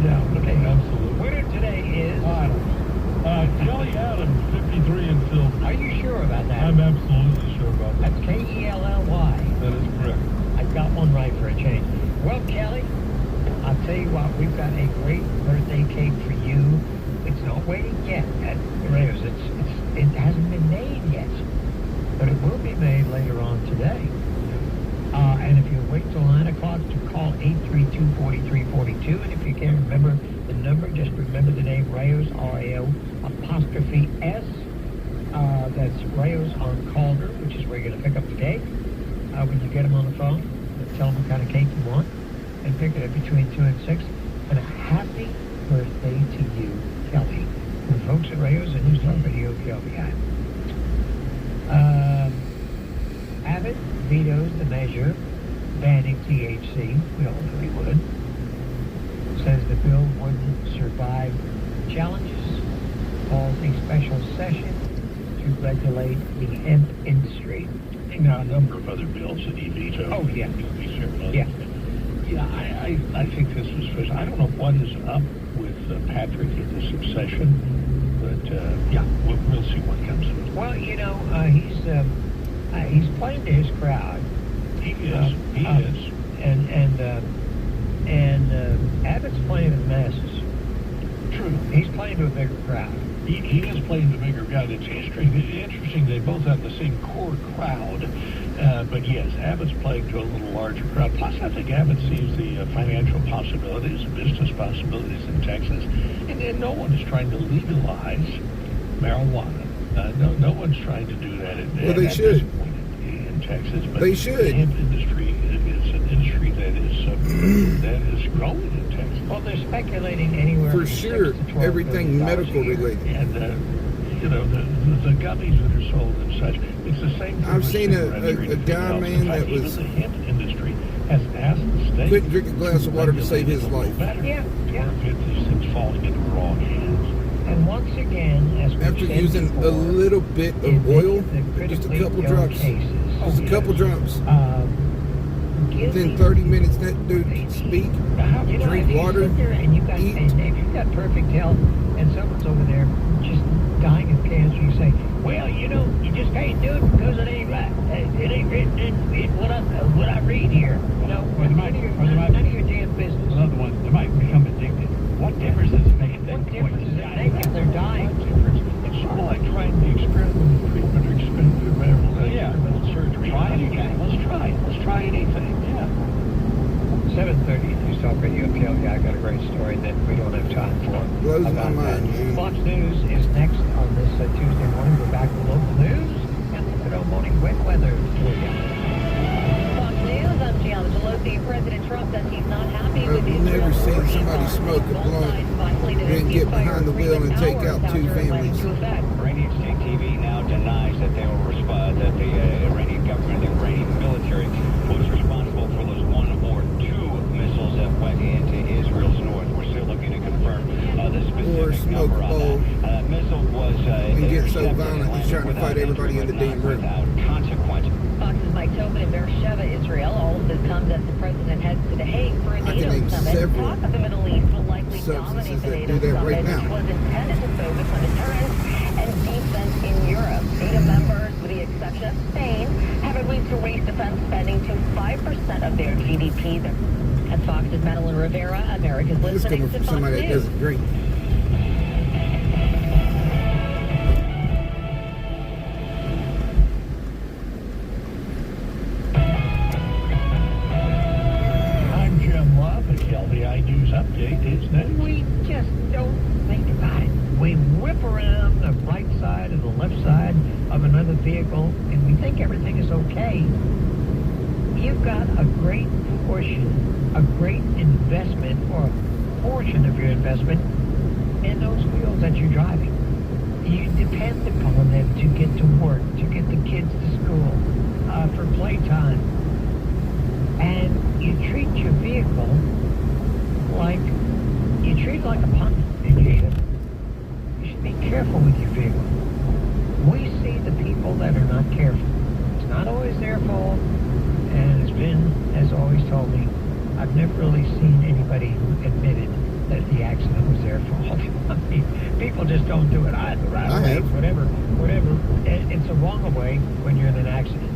down. Okay, Absolutely. winner today is... Kelly Adams, 53 and silver. Are you sure about that? I'm absolutely sure about that. That's Kellly. That is correct. I got one right for a change. Well, Kelly, I'll tell you what, we've got a great birthday cake for you. It's not waiting yet at Rayo's. It hasn't been made yet, but it will be made later on today. And if you wait till 9 o'clock to call 832-4342, and if you can't remember the number, just remember the name Rayo's, R-A-O''S. That's Rayo's on Calder, which is where you're going to pick up the cake. When you get them on the phone, tell them what kind of cake you want, and pick it up between 2 and 6. And a happy birthday to you, Kelly, from the folks at Rayo's and News Talk Radio KLVI. Abbott vetoes the measure banning THC. We all knew he would. Says the bill wouldn't survive challenges. Calls a special session to regulate the hemp industry. Now, a number of other bills that he vetoed. Oh, yeah. Yeah. Yeah, I think this was first. I don't know what is up with Patrick in this obsession, but yeah, we'll see what comes of it. Well, you know, he's playing to his crowd. He is. He is. And Abbott's playing to the masses. True. He's playing to a bigger crowd. He is playing the bigger crowd. It's interesting. They both have the same core crowd. But yes, Abbott's playing to a little larger crowd. Plus, I think Abbott sees the financial possibilities, business possibilities in Texas. And no one is trying to legalize marijuana. No one's trying to do that at this point in Texas. But they should. The hemp industry is an industry that is growing in Texas. Well, they're speculating anywhere for from sure. 6 to 12 Everything medical related. And you know, the gummies that are sold and such, it's the same thing. I've seen a guy, man, that was the hemp industry has asked the state couldn't drink a glass of water to save his life. Yeah. Get these things falling into the wrong hands. And once again, as we've After said using before, a little bit of oil, just a couple drops, just a couple drops. Within 30 minutes, that dude speak, drink water, and you got, eat. And if you've got perfect health, and someone's over there just dying of cancer, you say, well, you know, you just can't do it because it ain't right. It ain't written in what I read here. You know, none of your damn business. Another one, they might become addicted. What difference does it make at that What point? difference does it make if they're dying? It's sort of like trying the experimental treatment or experimental surgery. Try anything. Let's try it. Let's try anything. Yeah. 7:30 News Talk Radio KLVI. I got a great story that we don't have time for. Blows my about mind, that. man. Fox News is next on this Tuesday morning. We're back with local news and the good old morning wet weather for you. Fox News, I'm Gianna Pelosi. President Trump says he's not happy with I've never Israel's seen war somebody in smoke a Both blunt, sides violated a then get ceasefire behind the wheel and agreement take hours out after two it went families. into effect. Iranian state TV now denies that they will respond, that the Iranian government, the Iranian military was responsible for those one or two missiles that went into Israel's north. We're still looking to confirm the specific smoke number on bowl that. Missile was and get so intercepted violent and he's trying to landed fight without everybody in the injury, damn room. without consequence. Fox's Mike Tobin in Beersheba, Israel. All of this comes as the president heads to The Hague for a I can NATO name summit. several Talk of the Middle East will likely substances dominate the that NATO do that summit, right now. which was intended to focus on deterrence and defense in Europe. NATO members, with the exception of Spain, have agreed to raise defense spending to 5% of their GDP. And Fox's Madeline Rivera, America's This listening coming to from Fox somebody that News. doesn't drink. I'm Jim Love. The KLVI News Update is next. We just don't think about it. We whip around the right side or the left side of another vehicle and we think everything is okay. You've got a great portion, a great investment, or a portion of your investment in those wheels that you're driving. You depend upon them to get to work, to get the kids to school, for playtime. And you treat your vehicle like a punt. You should be careful with your vehicle. We see the people that are not careful. It's not always their fault, and it's been, as always told me, I've never really seen anybody who admitted that the fault. I mean, people just don't do it either, right? I have. Whatever. It's the wrong way when you're in an accident.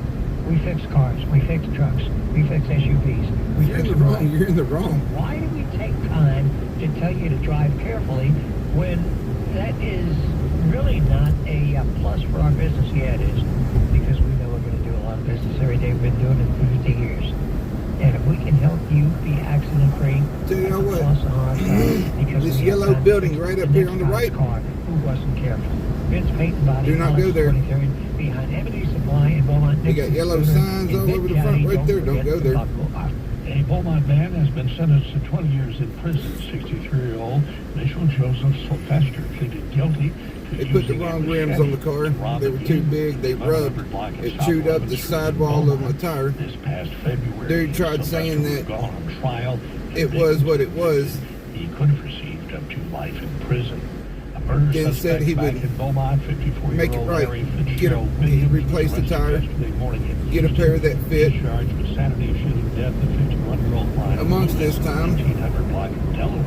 We fix cars, we fix trucks, we fix SUVs. You're in the wrong. You're in the wrong. Why do we take time to tell you to drive carefully when that is really not a plus for our business? Yeah, it is, because we know we're going to do a lot of business every day. We've been doing it for 50 years. And if we can help you be accident-free, Tell you what, plus on our side, because this we have yellow time to building fix right the up here next on the guy's right. car who wasn't careful. Vince Payton Body Do not go there. 23rd, behind Ebony Supply in Beaumont. You got yellow signs all over the front right there. Don't go there. A Beaumont man has been sentenced to 20 years in prison. 63-year-old Mitchell Joseph Sylvester pleaded guilty to They put the using a wrong rims on the car. They were too big. They rubbed. It chewed up the sidewall of my tire. This past February, Dude tried saying Sylvester that was gone on trial. it was what it was. He could have received up to life in prison. A murder Then said suspect he back would in Beaumont, 54-year-old make it right. Larry Get Fitzgerald a, Williams replace the was tire. arrested yesterday morning in Get a Houston. pair that fit. He's charged with Saturday shooting death the 51-year-old Brian Amongst Williams this time, 1800 block in Delaware.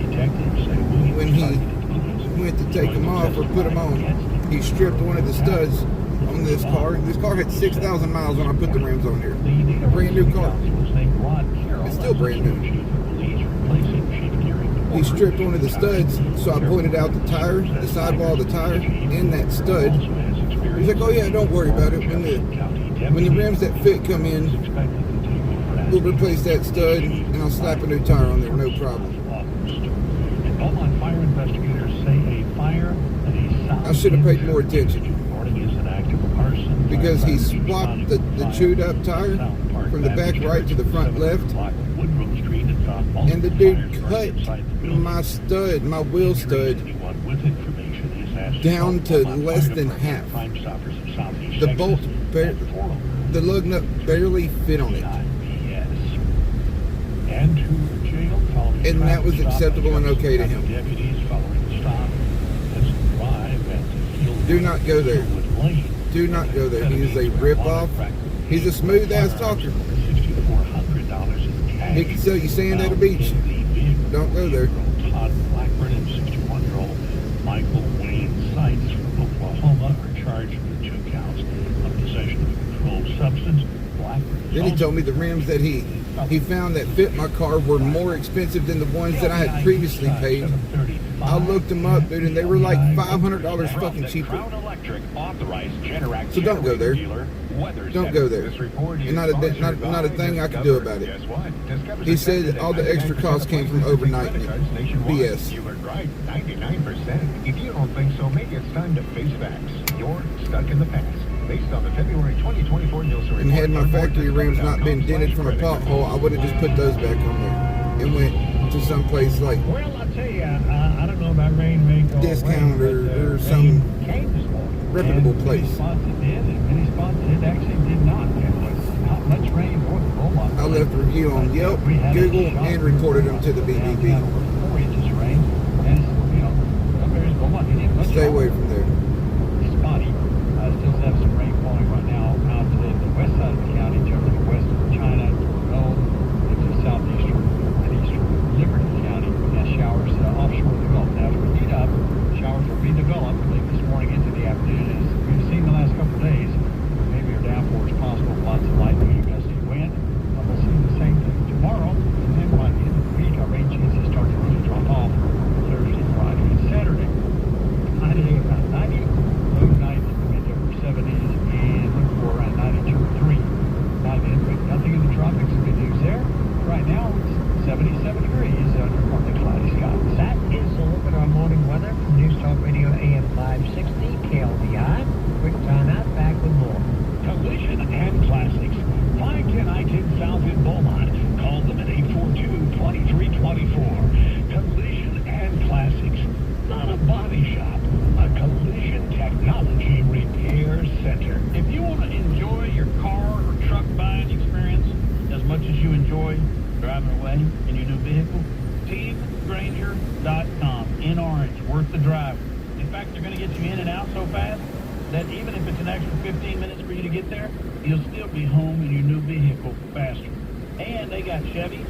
Detectives say Williams when he targeted police. went to take them off or put them on, he stripped one of the studs on this car. This car had 6,000 miles when I put the rims on here. The Brand new car. was named Ron Carroll It's still brand new. as chief of police, replacing Chief Gary He stripped one of the studs, so I pointed out the tire, the sidewall of the tire, and that stud. He's like, oh yeah, don't worry about it. When the rims that fit come in, we'll replace that stud, and I'll slap a new tire on there, no problem. And Beaumont fire investigators say a fire at a South I should have paid more attention. morning is an act of arson. Because he swapped the chewed up tire from the back right to the front left, and the dude cut my stud, my wheel stud, down to less than half. The bolt, the lug nut barely fit on it. And that was acceptable and okay to him. Do not go there. Do not go there. He is a rip-off. He's a smooth-ass talker. He can sell you sand at a beach. Don't go there. Todd Blackburn and 61-year-old Michael Wayne Seitz from Oklahoma are charged with 2 counts of possession of a controlled substance. Blackburn Then he told me the rims that he found that fit my car were more expensive than the ones that I had previously paid. I looked them up, dude, and they were like $500 fucking cheaper. So don't go there. Don't go there. And not a thing I could do about it. He said all the extra costs came from overnighting it. BS. You were right, 99%. If you don't think so, maybe it's time to face facts. You're stuck in the past. Based on the February 2024 Nielsen report. And had my factory rims not been dented from a pothole, I would have just put those back on there and went to some place like Well, I'll tell you, I don't know about rain may go Discount away, or but, some rain came this morning. reputable And place. Many spots it did, and many spots it actually did not. There was not much rain north of Beaumont. I left a review on Yelp, Google, and reported them to the BBB. 4 inches of rain, and you know, some areas of Beaumont, they didn't much Stay away from there. spotty. Still have some rain falling right now out to the west side of the county, generally west of China, Rome, into southeastern and eastern Liberty County. Has showers offshore the Gulf. Now, as we heat up, showers will be developed late this morning into the afternoon. As we've seen the last couple of days, maybe a downpour is possible. Lots of lightning and gusty wind. We'll see the same thing tomorrow, and then by the end of the week, our rain chances start to really drop off Thursday, Friday, and Saturday. High today about 90, low night mid to upper 70s, and look for around 92 or 3. By the end of the week, nothing in the tropics. Good news there. Right now, it's 77 degrees under partly cloudy skies. That is a look at our morning weather from News Talk Radio AM 560 KLVI. Quick time out, back with more. Collision and Classics. Find Ken I-10 South in Beaumont. Call them at 842-2324. Collision and Classics. Not a body shop. A collision technology repair center. If you want to enjoy your car or truck buying experience as much as you enjoy driving away in your new vehicle, TeamGranger.com in Orange. Worth the drive. In fact, they're going to get you in and out so fast that even if it's an extra 15 minutes for you to get there, you'll still be home in your new vehicle faster. And they got Chevy,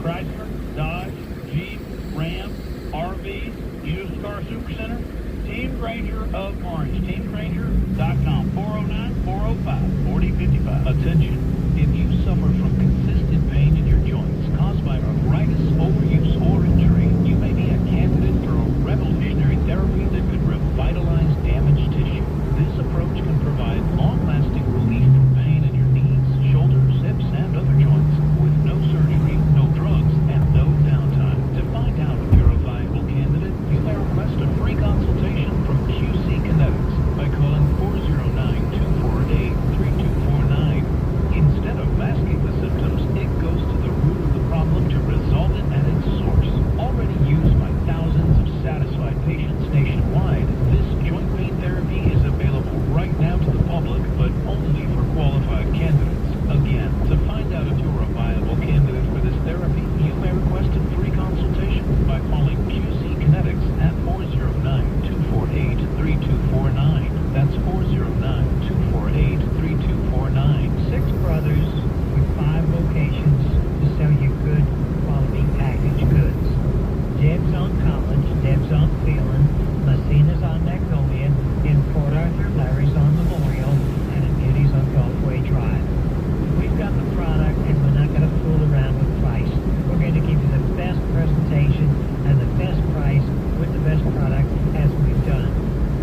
Chrysler, Dodge, Jeep, Ram, RV, these, used car supercenter, Team Granger of Orange. TeamGranger.com. 409-405-4055. Attention. If you suffer from consistent pain in your joints caused by arthritis, overuse, or injury, you may be a candidate for a revolutionary therapy that could revitalize damaged tissue. This approach can provide long-lasting relief from pain in your knees, shoulders, hips, and other joints with no surgery, no drugs, and no downtime. To find out if you're a viable candidate, you may request a free consultation from QC Kinetics by calling 409-248-3249. Instead of masking the symptoms, it goes to the root of the problem to resolve it at its source. Already used by thousands of satisfied patients nationwide, this joint pain therapy is available right now to the public, but only for qualified candidates. Again, to find out if you're a viable candidate for this therapy, you may request a free consultation by calling QC Kinetics at 409-248-3249. That's 409-248-3249. Six brothers with 5 locations to sell you good quality packaged goods. Deb's on College, Deb's on Phelan, Messina's on Magnolia, in Port Arthur, Larry's on Memorial, and in Beauty's on Gulfway Drive. We've got the product, and we're not going to fool around with price. We're going to give you the best presentation and the best price with the best product as we've done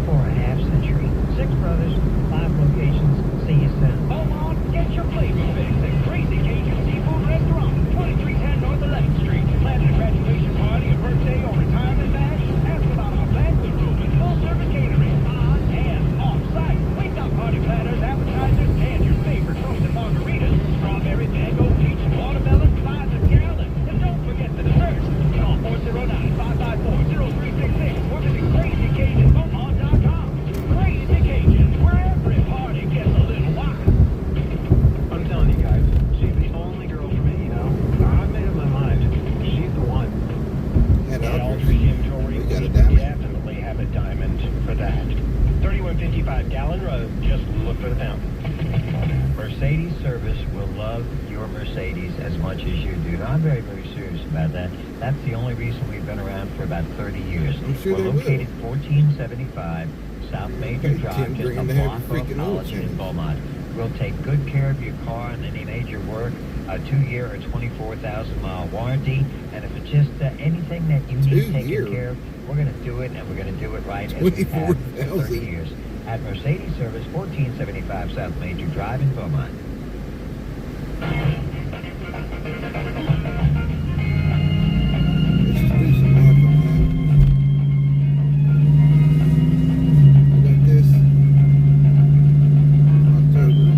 for a half century. Six brothers, 5 locations. See you soon. Beaumont, get your flavor fix at Crazy Cajun Seafood Restaurant, 2310 North 11th Street. Planning a graduation party, a birthday, or retirement bash? Ask about our banquet room and full-service catering on and off-site. We've got party platters, appetizers, and your favorite roasted margaritas, strawberry, mango, peach, watermelon, 5 a gallon. And don't forget the desserts. Call 409-554-0366 or visit CrazyCajunBeaumont.com. Crazy Cajun, where every party gets a little wild. I'm telling you guys, she's the only girl for me, you know? I made up my mind. She's the one. And At others. Aldrich Inventory, You got a we diamond? definitely have a diamond for that. 3155 Gallon Road, just look for the fountain. Mercedes Service will love your Mercedes as much as you do. I'm very, very serious about that. That's the only reason we've been around for about 30 years. I'm sure We're they located 1475 South Major Hey, Drive, 10 just a grand to have block your off freaking oil College in change. Beaumont. We'll take good care of your car and any major work, a 2-year or 24,000-mile warranty, and if it's just anything that you need 2 taken year? care of, we're going to do it, and we're going to do it right as we've had for 30 24,000. years. At Mercedes Service, 1475 South Major Drive in Beaumont. Let's do some work on that. I got this October.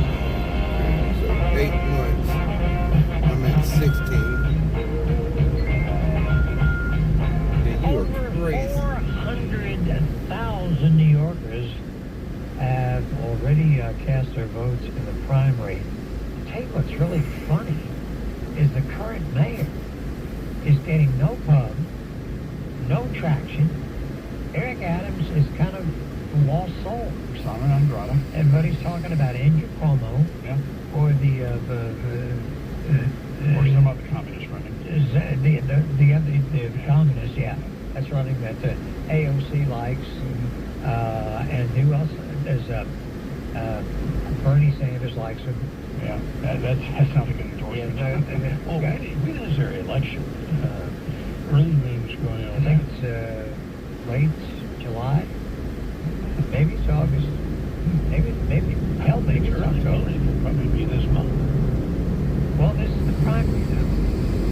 So 8 months. I'm at 16. Yeah, you are Over crazy. 400,000 New Yorkers have already cast their votes in the primary. I'll tell you what's really funny is the current mayor is getting no pub, no traction. Eric Adams is kind of a lost soul. Persona non grata. Everybody's talking about Andrew Cuomo Yeah. or the Or some other communist running. the communists, yeah, that's running that AOC likes, and who else? There's Bernie Sanders likes him. Yeah, that's not a good endorsement. Well, when is their election? Early means going I on. think it's late July, maybe it's August, maybe hell, maybe it's October. It will probably be this month. Well, this is the primary now.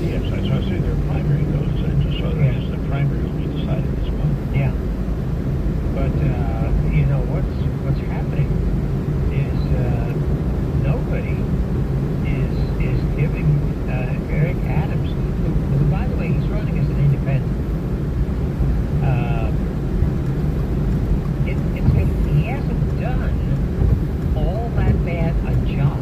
Yes, I say their primary goes. I just saw that as the primary will be decided this month. Yeah. But, you know, what's happening is nobody is giving Eric Adams, who, by the way, he's running as an independent. He hasn't done all that bad a job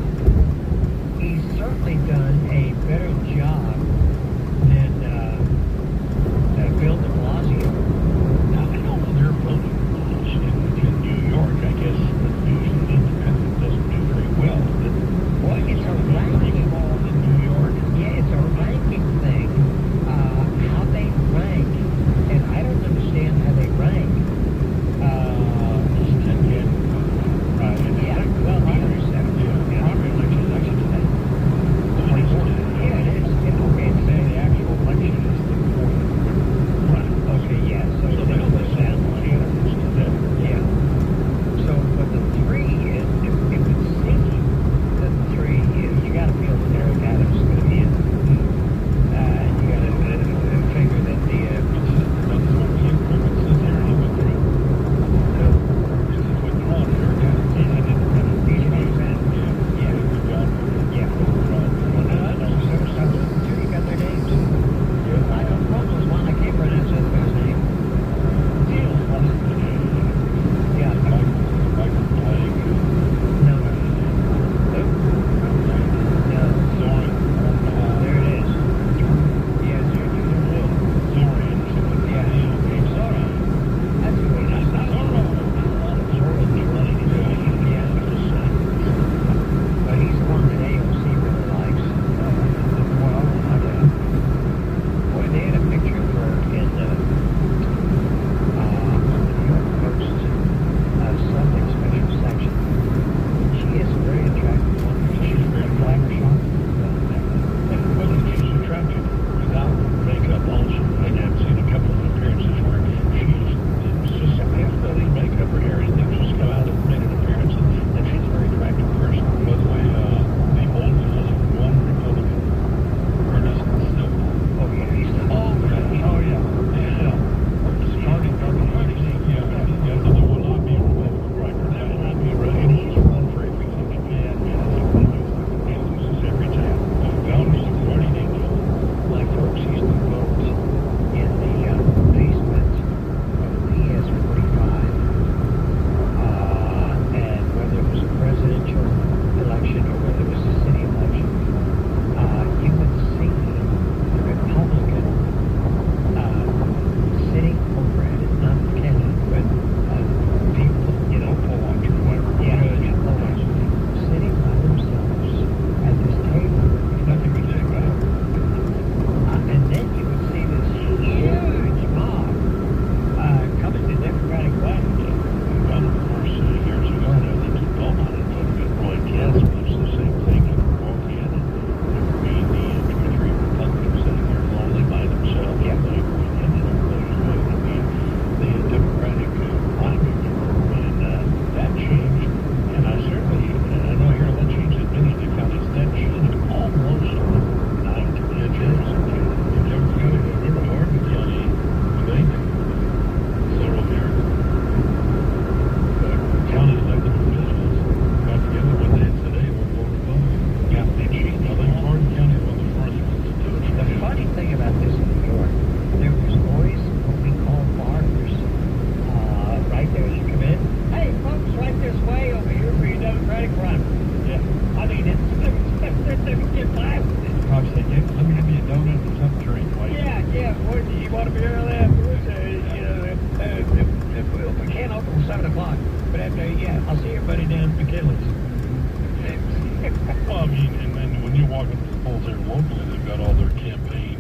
polls there locally, they've got all their campaign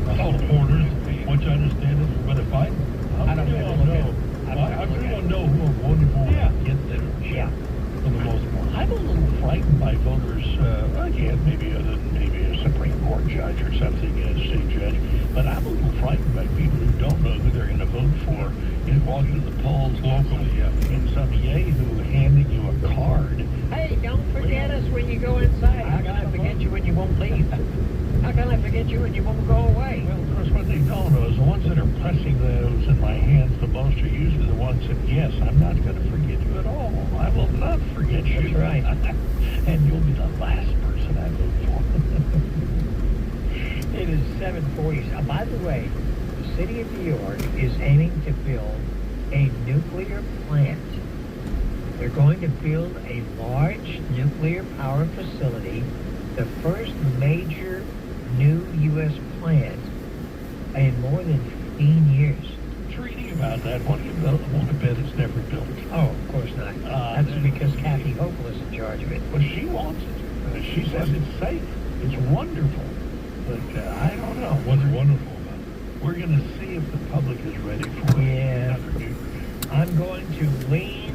supporters, which I understand is for Biden. I don't know. I really don't know who I'm voting for when I get there. Yeah. For the most part. I'm a little frightened by voters, again, maybe other than maybe a Supreme Court judge or something, a state judge, but I'm a little frightened by people who don't know who they're going to vote for and walk into the polls locally, and some yahoo handing you a card. Hey, don't forget us when you go inside. How can I forget you when you won't leave? How can I forget you when you won't go away? Well, of course, what they don't know is the ones that are pressing those in my hands the most are usually the ones that, yes, I'm not going to forget you at all. I will not forget you. That's right. And you'll be the last person I vote for. It is 7:40. By the way, the city of New York is aiming to build a nuclear plant. They're going to build a large nuclear power facility, the first major new U.S. plant in more than 15 years. Reading about that, want to bet it's never built. Oh, of course not. That's because Kathy Hochul is in charge of it. Well, she wants it. She says it's safe. It's wonderful. But I don't know. What's wonderful about it? We're going to see if the public is ready for it. Yeah. I'm going to lean